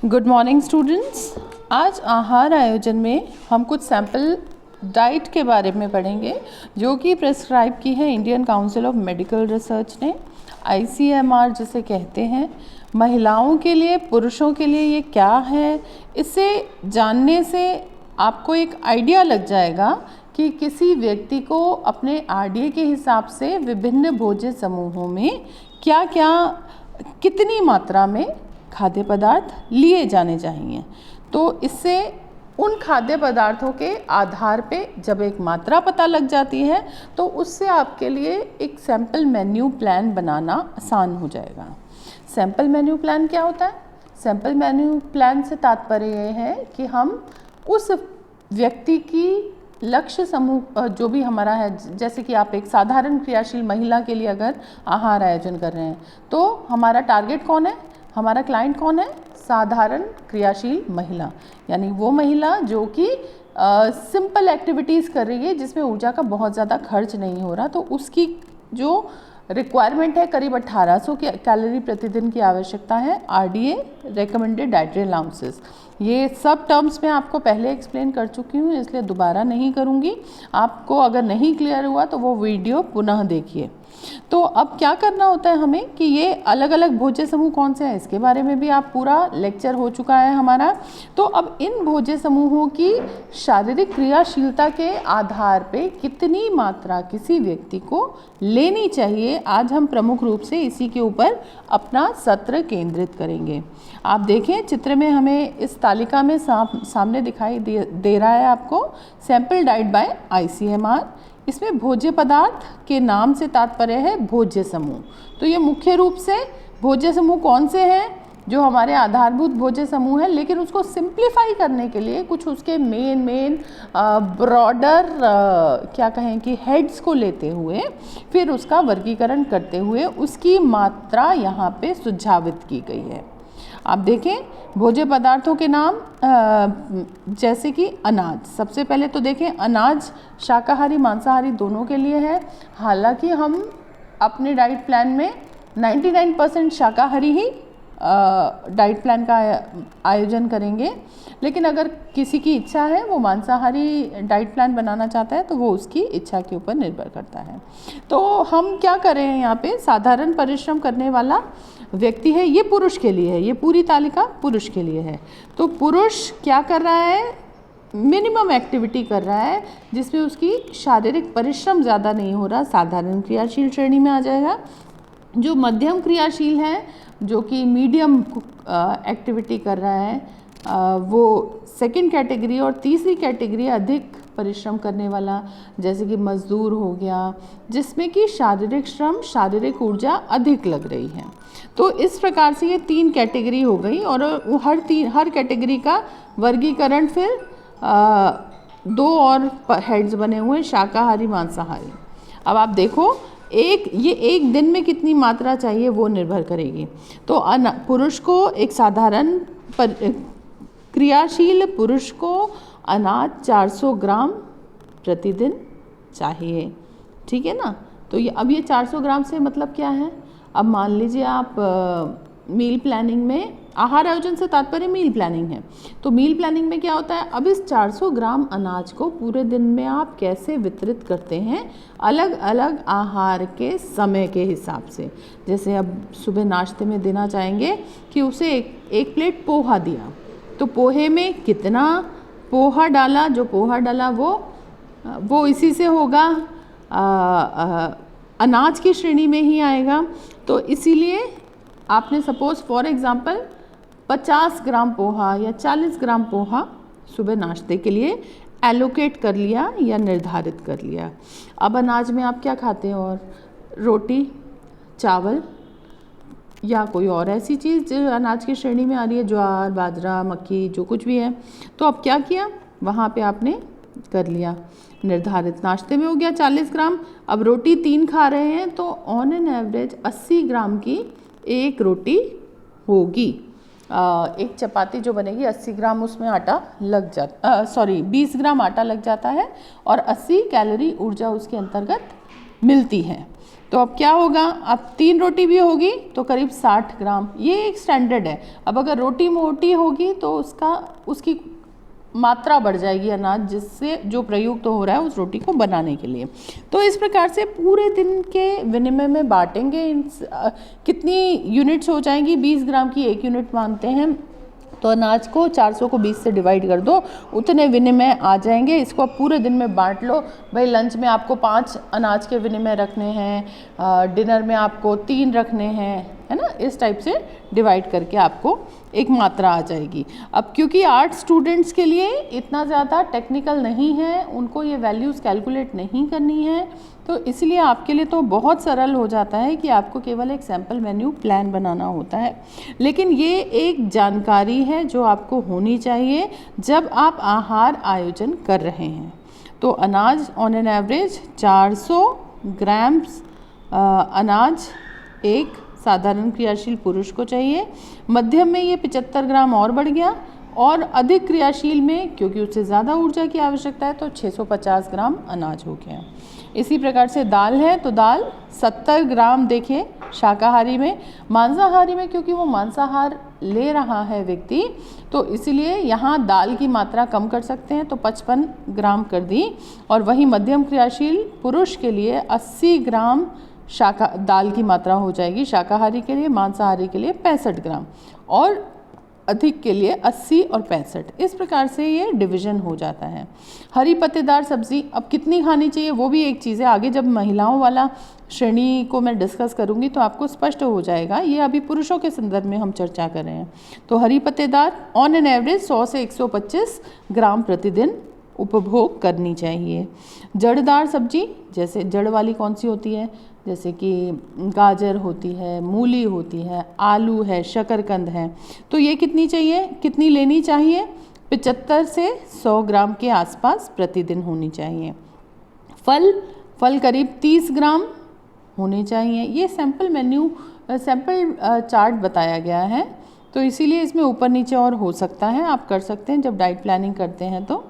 Good morning students. आज आहार आयोजन में हम कुछ सैम्पल डाइट के बारे में पढ़ेंगे जो कि प्रेस्क्राइब की है Indian council of medical research ने, ICMR जिसे कहते हैं। महिलाओं के लिए, पुरुषों के लिए ये क्या है, इससे जानने से आपको एक आइडिया लग जाएगा कि किसी व्यक्ति को अपने RDA के हिसाब से विभिन्न भोज्य समूहों में क्या क्या कितनी मात्रा में खाद्य पदार्थ लिए जाने चाहिए। तो इससे उन खाद्य पदार्थों के आधार पे जब एक मात्रा पता लग जाती है तो उससे आपके लिए एक सैम्पल मेन्यू प्लान बनाना आसान हो जाएगा। सैम्पल मेन्यू प्लान क्या होता है? सैम्पल मेन्यू प्लान से तात्पर्य ये है कि हम उस व्यक्ति की लक्ष्य समूह जो भी हमारा है, जैसे कि आप एक साधारण क्रियाशील महिला के लिए अगर आहार आयोजन कर रहे हैं तो हमारा टारगेट कौन है, हमारा क्लाइंट कौन है? साधारण क्रियाशील महिला, यानी वो महिला जो कि सिंपल एक्टिविटीज़ कर रही है जिसमें ऊर्जा का बहुत ज़्यादा खर्च नहीं हो रहा। तो उसकी जो रिक्वायरमेंट है करीब 1800 कैलोरी प्रतिदिन की आवश्यकता है। RDA रेकमेंडेड डाइटरी अलाउंसेस, ये सब टर्म्स मैं आपको पहले एक्सप्लेन कर चुकी हूँ, इसलिए दोबारा नहीं करूँगी। आपको अगर नहीं क्लियर हुआ तो वो वीडियो पुनः देखिए। तो अब क्या करना होता है हमें कि ये अलग अलग भोज्य समूह कौन से हैं इसके बारे में भी आप पूरा लेक्चर हो चुका है हमारा। तो अब इन भोज्य समूहों की शारीरिक क्रियाशीलता के आधार पे कितनी मात्रा किसी व्यक्ति को लेनी चाहिए, आज हम प्रमुख रूप से इसी के ऊपर अपना सत्र केंद्रित करेंगे। आप देखें चित्र में हमें इस तालिका में सामने दिखाई दे रहा है आपको सैंपल डाइट बाय ICMR। इसमें भोज्य पदार्थ के नाम से तात्पर्य है भोज्य समूह। तो ये मुख्य रूप से भोज्य समूह कौन से हैं जो हमारे आधारभूत भोज्य समूह हैं, लेकिन उसको सिंप्लीफाई करने के लिए कुछ उसके मेन ब्रॉडर क्या कहें कि हेड्स को लेते हुए फिर उसका वर्गीकरण करते हुए उसकी मात्रा यहाँ पे सुझावित की गई है। आप देखें भोज्य पदार्थों के नाम जैसे कि अनाज, सबसे पहले तो देखें अनाज शाकाहारी मांसाहारी दोनों के लिए है। हालांकि हम अपने डाइट प्लान में 99% शाकाहारी ही डाइट प्लान का आयोजन करेंगे, लेकिन अगर किसी की इच्छा है वो मांसाहारी डाइट प्लान बनाना चाहता है तो वो उसकी इच्छा के ऊपर निर्भर करता है। तो हम क्या करें यहाँ पे, साधारण परिश्रम करने वाला व्यक्ति है, ये पुरुष के लिए है, ये पूरी तालिका पुरुष के लिए है। तो पुरुष क्या कर रहा है, मिनिमम एक्टिविटी कर रहा है जिसमें उसकी शारीरिक परिश्रम ज़्यादा नहीं हो रहा, साधारण क्रियाशील श्रेणी में आ जाएगा। जो मध्यम क्रियाशील है, जो कि मीडियम एक्टिविटी कर रहा है, वो सेकंड कैटेगरी, और तीसरी कैटेगरी अधिक परिश्रम करने वाला, जैसे कि मजदूर हो गया, जिसमें कि शारीरिक श्रम शारीरिक ऊर्जा अधिक लग रही है। तो इस प्रकार से ये 3 कैटेगरी हो गई और हर कैटेगरी का वर्गीकरण फिर 2 और हेड्स बने हुए हैं, शाकाहारी मांसाहारी। अब आप देखो ये एक दिन में कितनी मात्रा चाहिए वो निर्भर करेगी। तो पुरुष को एक साधारण क्रियाशील पुरुष को अनाज 400 ग्राम प्रतिदिन चाहिए, ठीक है ना। तो अब ये 400 ग्राम से मतलब क्या है, अब मान लीजिए आप मील प्लानिंग में, आहार आयोजन से तात्पर्य मील प्लानिंग है, तो मील प्लानिंग में क्या होता है, अब इस 400 ग्राम अनाज को पूरे दिन में आप कैसे वितरित करते हैं अलग अलग आहार के समय के हिसाब से। जैसे अब सुबह नाश्ते में देना चाहेंगे कि उसे एक प्लेट पोहा दिया, तो पोहे में कितना पोहा डाला, जो पोहा डाला वो इसी से होगा, अनाज की श्रेणी में ही आएगा। तो इसीलिए आपने सपोज फॉर एग्जांपल 50 ग्राम पोहा या 40 ग्राम पोहा सुबह नाश्ते के लिए एलोकेट कर लिया या निर्धारित कर लिया। अब अनाज में आप क्या खाते हैं, और रोटी, चावल या कोई और ऐसी चीज़ जो अनाज की श्रेणी में आ रही है, ज्वार, बाजरा, मक्की, जो कुछ भी है। तो अब क्या किया, वहाँ पे आपने कर लिया निर्धारित, नाश्ते में हो गया 40 ग्राम। अब रोटी 3 खा रहे हैं तो ऑन एन एवरेज 80 ग्राम की एक रोटी होगी। एक चपाती जो बनेगी 80 ग्राम उसमें आटा लग जाता 20 ग्राम आटा लग जाता है और 80 कैलोरी ऊर्जा उसके अंतर्गत मिलती हैं। तो अब क्या होगा, अब 3 रोटी भी होगी तो करीब 60 ग्राम, ये एक स्टैंडर्ड है। अब अगर रोटी मोटी होगी तो उसकी मात्रा बढ़ जाएगी अनाज जिससे जो प्रयुक्त हो रहा है उस रोटी को बनाने के लिए। तो इस प्रकार से पूरे दिन के विनिमय में बांटेंगे। कितनी यूनिट्स हो जाएंगी, 20 ग्राम की 1 यूनिट मानते हैं, तो अनाज को 400 को 20 से डिवाइड कर दो, उतने विनिमय आ जाएंगे। इसको आप पूरे दिन में बांट लो। भाई लंच में आपको 5 अनाज के विनिमय रखने हैं, डिनर में आपको 3 रखने हैं, है ना, इस टाइप से डिवाइड करके आपको एक मात्रा आ जाएगी। अब क्योंकि आर्ट स्टूडेंट्स के लिए इतना ज़्यादा टेक्निकल नहीं है, उनको ये वैल्यूज़ कैलकुलेट नहीं करनी है, तो इसलिए आपके लिए तो बहुत सरल हो जाता है कि आपको केवल एक सैम्पल मेन्यू प्लान बनाना होता है। लेकिन ये एक जानकारी है जो आपको होनी चाहिए जब आप आहार आयोजन कर रहे हैं। तो अनाज ऑन एन एवरेज 400 ग्राम्स अनाज एक साधारण क्रियाशील पुरुष को चाहिए। मध्यम में ये 75 ग्राम और बढ़ गया, और अधिक क्रियाशील में क्योंकि उससे ज़्यादा ऊर्जा की आवश्यकता है तो 650 ग्राम अनाज हो गया। इसी प्रकार से दाल है, तो दाल 70 ग्राम देखिए शाकाहारी में। मांसाहारी में क्योंकि वो मांसाहार ले रहा है व्यक्ति, तो इसीलिए यहाँ दाल की मात्रा कम कर सकते हैं, तो 55 ग्राम कर दी। और वही मध्यम क्रियाशील पुरुष के लिए 80 ग्राम दाल की मात्रा हो जाएगी शाकाहारी के लिए, मांसाहारी के लिए 65 ग्राम, और अधिक के लिए 80 और 65। इस प्रकार से ये डिवीज़न हो जाता है। हरी पत्तेदार सब्जी अब कितनी खानी चाहिए वो भी एक चीज़ है। आगे जब महिलाओं वाला श्रेणी को मैं डिस्कस करूँगी तो आपको स्पष्ट हो जाएगा। ये अभी पुरुषों के संदर्भ में हम चर्चा कर रहे हैं। तो हरी पत्तेदार ऑन एन एवरेज 100 से 125 ग्राम प्रतिदिन उपभोग करनी चाहिए। जड़दार सब्जी, जैसे जड़ वाली कौन सी होती है, जैसे कि गाजर होती है, मूली होती है, आलू है, शकरकंद है, तो ये कितनी लेनी चाहिए, 75 से 100 ग्राम के आसपास प्रतिदिन होनी चाहिए। फल करीब 30 ग्राम होने चाहिए। ये सैम्पल चार्ट बताया गया है, तो इसीलिए इसमें ऊपर नीचे और हो सकता है, आप कर सकते हैं जब डाइट प्लानिंग करते हैं तो।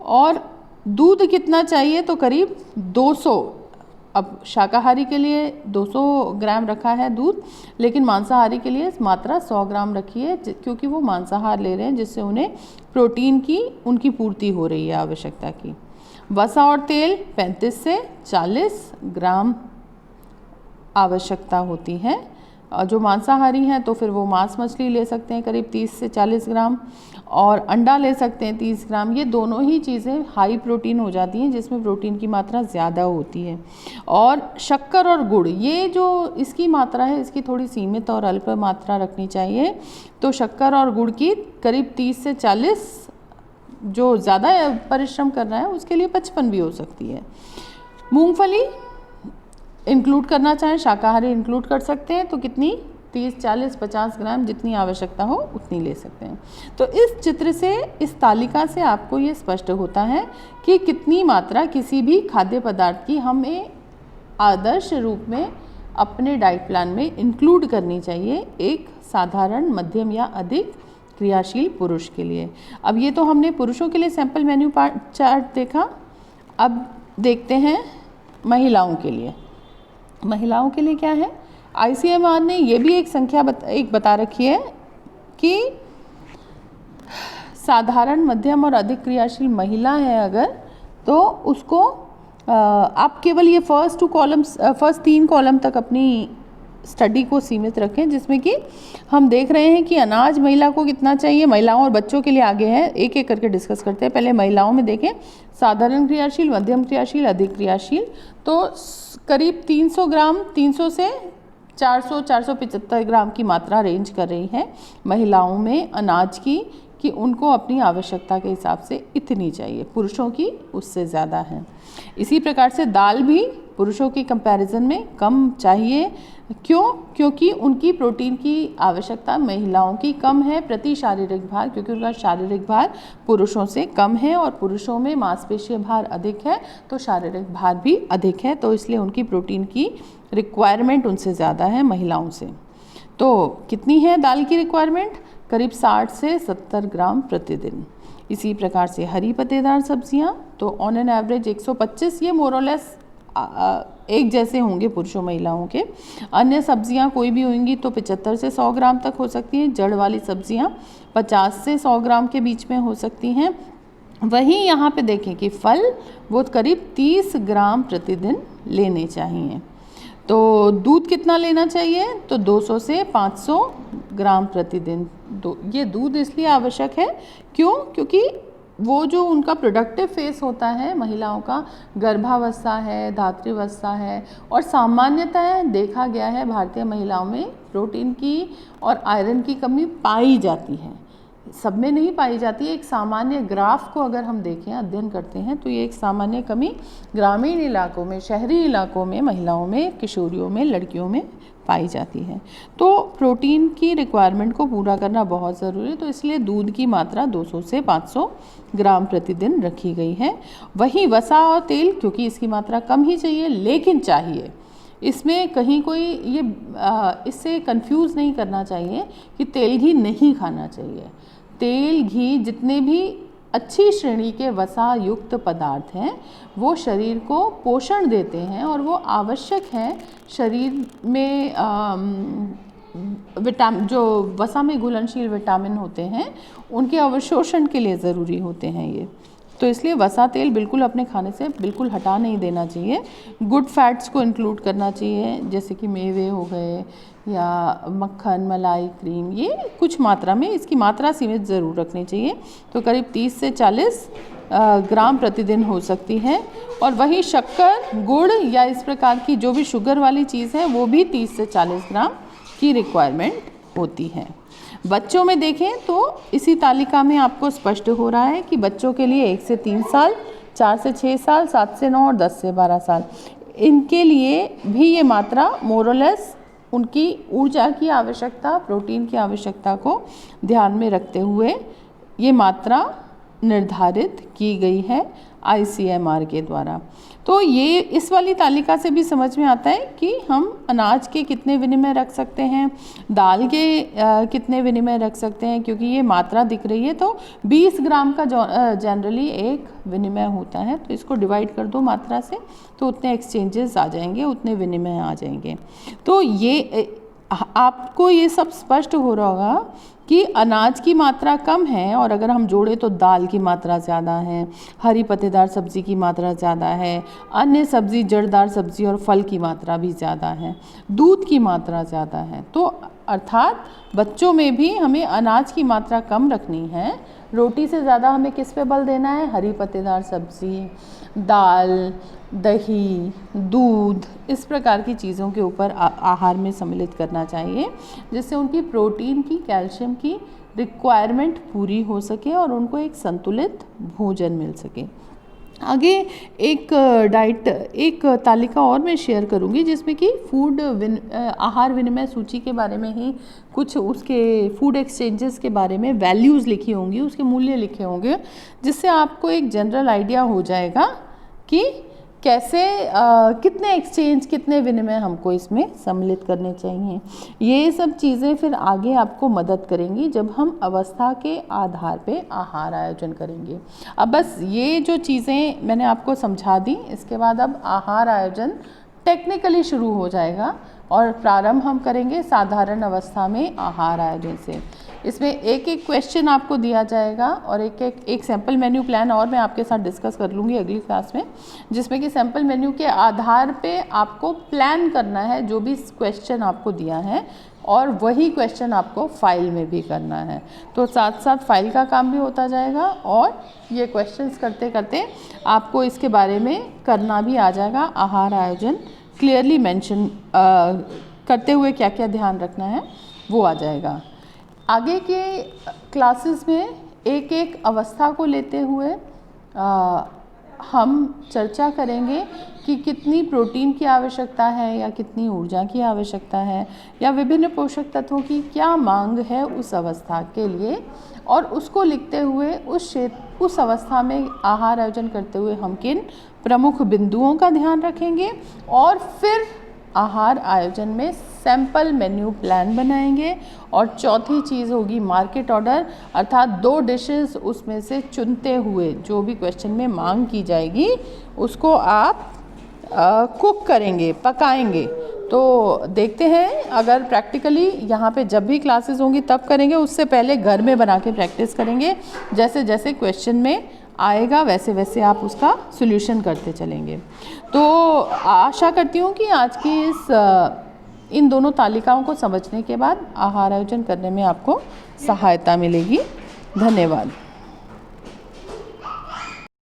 और दूध कितना चाहिए, तो करीब 200, अब शाकाहारी के लिए 200 ग्राम रखा है दूध, लेकिन मांसाहारी के लिए मात्रा 100 ग्राम रखी है, क्योंकि वो मांसाहार ले रहे हैं जिससे उन्हें प्रोटीन की उनकी पूर्ति हो रही है आवश्यकता की। वसा और तेल 35 से 40 ग्राम आवश्यकता होती है। और जो मांसाहारी हैं तो फिर वो मांस मछली ले सकते हैं करीब 30 से 40 ग्राम, और अंडा ले सकते हैं 30 ग्राम। ये दोनों ही चीज़ें हाई प्रोटीन हो जाती हैं जिसमें प्रोटीन की मात्रा ज़्यादा होती है। और शक्कर और गुड़, ये जो इसकी मात्रा है इसकी थोड़ी सीमित और अल्प मात्रा रखनी चाहिए। तो शक्कर और गुड़ की करीब 30 से 40, जो ज़्यादा परिश्रम कर रहा है उसके लिए 55 भी हो सकती है। मूँगफली इंक्लूड करना चाहें, शाकाहारी इंक्लूड कर सकते हैं, तो कितनी 30, 40, 50 ग्राम जितनी आवश्यकता हो उतनी ले सकते हैं। तो इस चित्र से, इस तालिका से आपको ये स्पष्ट होता है कि कितनी मात्रा किसी भी खाद्य पदार्थ की हमें आदर्श रूप में अपने डाइट प्लान में इंक्लूड करनी चाहिए एक साधारण, मध्यम या अधिक क्रियाशील पुरुष के लिए। अब ये तो हमने पुरुषों के लिए सैंपल मेन्यू चार्ट देखा। अब देखते हैं महिलाओं के लिए। महिलाओं के लिए क्या है, ICMR ने ये भी एक संख्या बता रखी है कि साधारण, मध्यम और अधिक क्रियाशील महिला है अगर, तो उसको आप केवल ये फर्स्ट 3 कॉलम तक अपनी स्टडी को सीमित रखें, जिसमें कि हम देख रहे हैं कि अनाज महिला को कितना चाहिए। महिलाओं और बच्चों के लिए आगे है, एक एक करके डिस्कस करते हैं। पहले महिलाओं में देखें, साधारण क्रियाशील, मध्यम क्रियाशील, अधिक क्रियाशील, तो करीब 300 ग्राम, 300 से 400-475 ग्राम की मात्रा रेंज कर रही है महिलाओं में अनाज की, कि उनको अपनी आवश्यकता के हिसाब से इतनी चाहिए। पुरुषों की उससे ज़्यादा है। इसी प्रकार से दाल भी पुरुषों की कंपैरिजन में कम चाहिए। क्यों? क्योंकि उनकी प्रोटीन की आवश्यकता महिलाओं की कम है प्रति शारीरिक भार, क्योंकि उनका शारीरिक भार पुरुषों से कम है, और पुरुषों में मांसपेशीय भार अधिक है तो शारीरिक भार भी अधिक है, तो इसलिए उनकी प्रोटीन की रिक्वायरमेंट उनसे ज़्यादा है महिलाओं से। तो कितनी है दाल की रिक्वायरमेंट? करीब 60 से 70 ग्राम प्रतिदिन। इसी प्रकार से हरी पत्तेदार सब्जियां, तो ऑन एन एवरेज 125, ये मोर और लेस एक जैसे होंगे पुरुषों महिलाओं के। अन्य सब्जियां कोई भी होंगी तो 75 से 100 ग्राम तक हो सकती हैं। जड़ वाली सब्जियां 50 से 100 ग्राम के बीच में हो सकती हैं। वहीं यहाँ पे देखें कि फल वो करीब 30 ग्राम प्रतिदिन लेने चाहिए। तो दूध कितना लेना चाहिए? तो 200 से 500 ग्राम प्रतिदिन। ये दूध इसलिए आवश्यक है, क्यों? क्योंकि वो जो उनका प्रोडक्टिव फेस होता है महिलाओं का, गर्भावस्था है, धात्रीवस्था है, और सामान्यतः देखा गया है भारतीय महिलाओं में प्रोटीन की और आयरन की कमी पाई जाती है। सब में नहीं पाई जाती है। एक सामान्य ग्राफ को अगर हम देखें, अध्ययन करते हैं, तो ये एक सामान्य कमी ग्रामीण इलाकों में, शहरी इलाकों में, महिलाओं में, किशोरियों में, लड़कियों में पाई जाती है। तो प्रोटीन की रिक्वायरमेंट को पूरा करना बहुत ज़रूरी है। तो इसलिए दूध की मात्रा 200 से 500 ग्राम प्रतिदिन रखी गई है। वहीं वसा और तेल, क्योंकि इसकी मात्रा कम ही चाहिए, लेकिन चाहिए, इसमें कहीं कोई ये इससे कंफ्यूज नहीं करना चाहिए कि तेल घी नहीं खाना चाहिए। तेल घी जितने भी अच्छी श्रेणी के वसा युक्त पदार्थ हैं वो शरीर को पोषण देते हैं और वो आवश्यक हैं शरीर में जो वसा में घुलनशील विटामिन होते हैं उनके अवशोषण के लिए ज़रूरी होते हैं ये। तो इसलिए वसा तेल बिल्कुल अपने खाने से बिल्कुल हटा नहीं देना चाहिए। गुड फैट्स को इंक्लूड करना चाहिए, जैसे कि मेवे हो गए या मक्खन, मलाई, क्रीम, ये कुछ मात्रा में, इसकी मात्रा सीमित ज़रूर रखनी चाहिए। तो करीब 30 से 40 ग्राम प्रतिदिन हो सकती है। और वही शक्कर, गुड़ या इस प्रकार की जो भी शुगर वाली चीज़ है वो भी 30 से 40 ग्राम की रिक्वायरमेंट होती है। बच्चों में देखें तो इसी तालिका में आपको स्पष्ट हो रहा है कि बच्चों के लिए 1 से 3 साल, 4 से 6 साल, 7 से 9 और 10 से 12 साल, इनके लिए भी ये मात्रा मोरलेस उनकी ऊर्जा की आवश्यकता, प्रोटीन की आवश्यकता को ध्यान में रखते हुए ये मात्रा निर्धारित की गई है ICMR के द्वारा। तो ये इस वाली तालिका से भी समझ में आता है कि हम अनाज के कितने विनिमय रख सकते हैं, दाल के कितने विनिमय रख सकते हैं, क्योंकि ये मात्रा दिख रही है। तो 20 ग्राम का जनरली एक विनिमय होता है। तो इसको डिवाइड कर दो मात्रा से, तो उतने एक्सचेंजेस आ जाएंगे, उतने विनिमय आ जाएंगे। तो ये आपको ये सब स्पष्ट हो रहा होगा कि अनाज की मात्रा कम है और अगर हम जोड़ें तो दाल की मात्रा ज़्यादा है, हरी पत्तेदार सब्जी की मात्रा ज़्यादा है, अन्य सब्जी, जड़दार सब्जी और फल की मात्रा भी ज़्यादा है, दूध की मात्रा ज़्यादा है। तो अर्थात बच्चों में भी हमें अनाज की मात्रा कम रखनी है। रोटी से ज़्यादा हमें किस पे बल देना है? हरी पत्तेदार सब्जी, दाल, दही, दूध, इस प्रकार की चीज़ों के ऊपर आहार में सम्मिलित करना चाहिए, जिससे उनकी प्रोटीन की, कैल्शियम की रिक्वायरमेंट पूरी हो सके और उनको एक संतुलित भोजन मिल सके। आगे एक तालिका और मैं शेयर करूंगी जिसमें कि आहार विनिमय सूची के बारे में ही कुछ उसके फूड एक्सचेंजेस के बारे में वैल्यूज़ लिखी होंगी, उसके मूल्य लिखे होंगे, जिससे आपको एक जनरल आइडिया हो जाएगा कि कैसे कितने एक्सचेंज, कितने विनिमय हमको इसमें सम्मिलित करने चाहिए। ये सब चीज़ें फिर आगे आपको मदद करेंगी जब हम अवस्था के आधार पे आहार आयोजन करेंगे। अब बस ये जो चीज़ें मैंने आपको समझा दी, इसके बाद अब आहार आयोजन टेक्निकली शुरू हो जाएगा और प्रारंभ हम करेंगे साधारण अवस्था में आहार आयोजन से। इसमें एक एक क्वेश्चन आपको दिया जाएगा और एक सैम्पल मेन्यू प्लान और मैं आपके साथ डिस्कस कर लूँगी अगली क्लास में, जिसमें कि सैम्पल मेन्यू के आधार पे आपको प्लान करना है जो भी क्वेश्चन आपको दिया है, और वही क्वेश्चन आपको फाइल में भी करना है। तो साथ साथ फाइल का काम भी होता जाएगा और ये क्वेश्चंस करते करते आपको इसके बारे में करना भी आ जाएगा। आहार आयोजन क्लियरली मेंशन करते हुए क्या क्या ध्यान रखना है वो आ जाएगा। आगे के क्लासेस में एक एक अवस्था को लेते हुए हम चर्चा करेंगे कि कितनी प्रोटीन की आवश्यकता है या कितनी ऊर्जा की आवश्यकता है या विभिन्न पोषक तत्वों की क्या मांग है उस अवस्था के लिए, और उसको लिखते हुए उस अवस्था में आहार आयोजन करते हुए हम किन प्रमुख बिंदुओं का ध्यान रखेंगे, और फिर आहार आयोजन में सैंपल मेन्यू प्लान बनाएंगे। और चौथी चीज़ होगी मार्केट ऑर्डर, अर्थात 2 डिशेस उसमें से चुनते हुए जो भी क्वेश्चन में मांग की जाएगी उसको आप कुक करेंगे, पकाएंगे। तो देखते हैं, अगर प्रैक्टिकली यहाँ पे जब भी क्लासेस होंगी तब करेंगे, उससे पहले घर में बना के प्रैक्टिस करेंगे। जैसे जैसे क्वेश्चन में आएगा वैसे वैसे आप उसका सॉल्यूशन करते चलेंगे। तो आशा करती हूँ कि आज की इन दोनों तालिकाओं को समझने के बाद आहार आयोजन करने में आपको सहायता मिलेगी। धन्यवाद।